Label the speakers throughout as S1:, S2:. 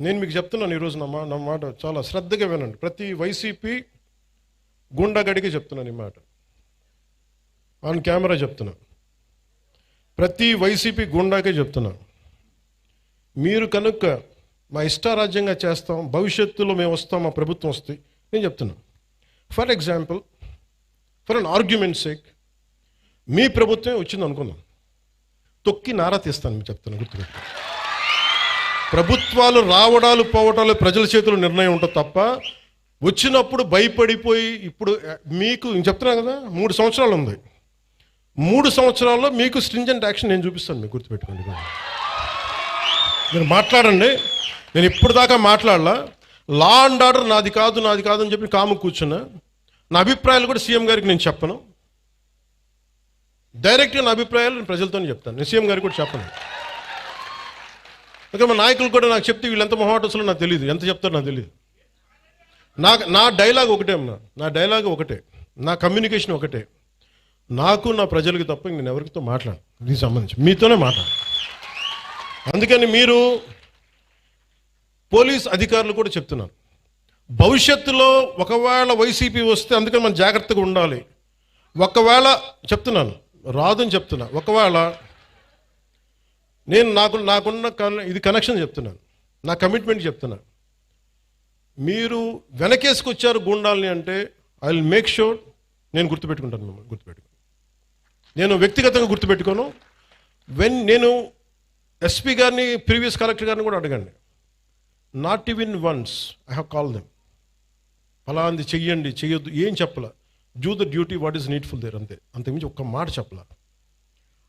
S1: నేను మీకు చెప్తున్నాను ఈరోజు నా మాట చాలా శ్రద్ధగా వినండి. ప్రతి వైసీపీ గుండాగడికి చెప్తున్నాను ఈ మాట, ఆన్ కెమెరా చెప్తున్నా. ప్రతి వైసీపీ గుండాకే చెప్తున్నా, మీరు కనుక మా ఇష్టారాజ్యంగా చేస్తాం, భవిష్యత్తులో మేము వస్తాం, మా ప్రభుత్వం వస్తాయి, నేను చెప్తున్నా. For example, for an argument sake, మీ ప్రభుత్వమే వచ్చింది అనుకుందాం, తొక్కి నారా తీస్తాను మీకు చెప్తున్నా, గుర్తుపెట్టు. ప్రభుత్వాలు రావడాలు పోవటాలు ప్రజల చేతుల్లో నిర్ణయం ఉంటుంది తప్ప, వచ్చినప్పుడు భయపడిపోయి ఇప్పుడు మీకు చెప్తున్నా కదా, 3 సంవత్సరాలు ఉంది, 3 సంవత్సరాల్లో మీకు స్ట్రింజెంట్ యాక్షన్ నేను చూపిస్తాను, మీకు గుర్తుపెట్టుకోండి. మీరు మాట్లాడండి, నేను ఇప్పుడు దాకా మాట్లాడలా. లా అండ్ ఆర్డర్ నాది కాదు అని చెప్పి కాము కూర్చున్నా. నా అభిప్రాయాలు కూడా సీఎం గారికి నేను చెప్పను, డైరెక్ట్గా నా అభిప్రాయాలు నేను ప్రజలతోనే చెప్తాను, నేను సీఎం గారికి కూడా చెప్పను. ఇంకా మా నాయకులు కూడా నాకు చెప్తే వీళ్ళు ఎంత మొహాటసులో నాకు తెలియదు, ఎంత చెప్తారో నాకు తెలియదు. నా డైలాగ్ ఒకటే అమ్మా, నా డైలాగ్ ఒకటే, నా కమ్యూనికేషన్ ఒకటే, నాకు నా ప్రజలకి తప్ప నేను ఎవరితో మాట్లాడు, దీనికి సంబంధించి మీతోనే మాట్లాడు. అందుకని మీరు పోలీస్ అధికారులు కూడా చెప్తున్నారు, భవిష్యత్తులో ఒకవేళ వైసీపీ వస్తే అందుకని మనం జాగ్రత్తగా ఉండాలి. ఒకవేళ చెప్తున్నాను, రాదని చెప్తున్నా, ఒకవేళ నేను నాకున్న ఇది కనెక్షన్ చెప్తున్నాను, నా కమిట్మెంట్ చెప్తున్నాను. మీరు వెనకేసుకొచ్చారు గూండాల్ని అంటే ఐ విల్ మేక్ షూర్ నేను గుర్తుపెట్టుకుంటాను, మిమ్మల్ని గుర్తుపెట్టుకుని. నేను వ్యక్తిగతంగా గుర్తుపెట్టుకోను. నేను ఎస్పీ గారిని, ప్రీవియస్ కలెక్టర్ గారిని కూడా అడగండి, not even once I have call them, అలాంటి చెయ్యండి చెయ్యొద్దు ఏం చెప్పలా, do the duty what is needful there, అంతకుమించి ఒక్క మాట చెప్పలా.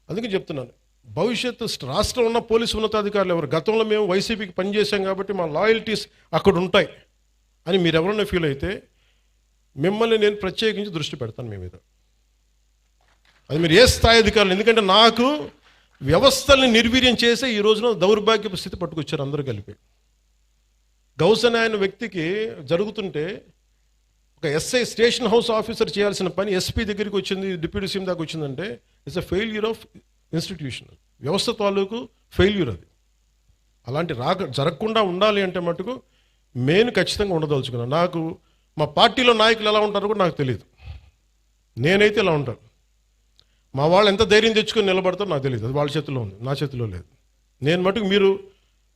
S1: అందుకని చెప్తున్నాను, భవిష్యత్తు రాష్ట్రంలో ఉన్న పోలీసు ఉన్నతాధికారులు ఎవరు, గతంలో మేము వైసీపీకి పనిచేసాం కాబట్టి మా లాయల్టీస్ అక్కడ ఉంటాయి అని మీరు ఎవరన్నా ఫీల్ అయితే మిమ్మల్ని నేను ప్రత్యేకించి దృష్టి పెడతాను మీ మీద. అది మీరు ఏ స్థాయి అధికారులు, ఎందుకంటే నాకు వ్యవస్థల్ని నిర్వీర్యం చేసే ఈ రోజున దౌర్భాగ్యపు స్థితి పట్టుకొచ్చారు అందరూ కలిపి. గౌసన్ అనే వ్యక్తికి జరుగుతుంటే ఒక ఎస్ఐ స్టేషన్ హౌస్ ఆఫీసర్ చేయాల్సిన పని ఎస్పీ దగ్గరికి వచ్చింది, డిప్యూటీ సీఎం దాకా వచ్చిందంటే it's a failure of institution, వ్యవస్థ తాలూకు ఫెయిల్యూర్ అది. అలాంటి జరగకుండా ఉండాలి అంటే మటుకు నేను ఖచ్చితంగా ఉండదలుచుకున్నాను. నాకు మా పార్టీలో నాయకులు ఎలా ఉంటారో కూడా నాకు తెలియదు, నేనైతే ఎలా ఉంటాను, మా వాళ్ళు ఎంత ధైర్యం తెచ్చుకొని నిలబడతారో నాకు తెలియదు, అది వాళ్ళ చేతిలో ఉంది, నా చేతిలో లేదు. నేను మటుకు మీరు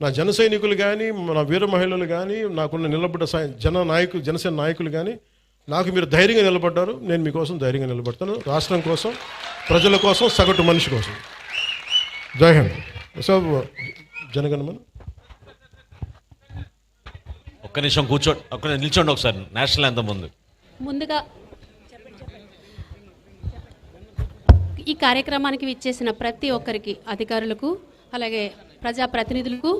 S1: నా జన సైనికులు కానీ, నా వీర మహిళలు కానీ, నాకున్న నిలబడ్డ జనసేన నాయకులు కానీ, నాకు మీరు ధైర్యంగా నిలబడ్డారు, నేను మీకోసం ధైర్యంగా నిలబడతాను, రాష్ట్రం కోసం, ప్రజల కోసం, సగటు మనిషి కోసం. జై హింద్. సార్ జనగణమన
S2: ఒక్క నిమిషం నిల్చోండి ఒకసారి, నేషనల్ యాంథమ్ ముందుగా
S3: ఈ కార్యక్రమానికి విచ్చేసిన ప్రతి ఒక్కరికి, అధికారులకు, అలాగే ప్రజాప్రతినిధులకు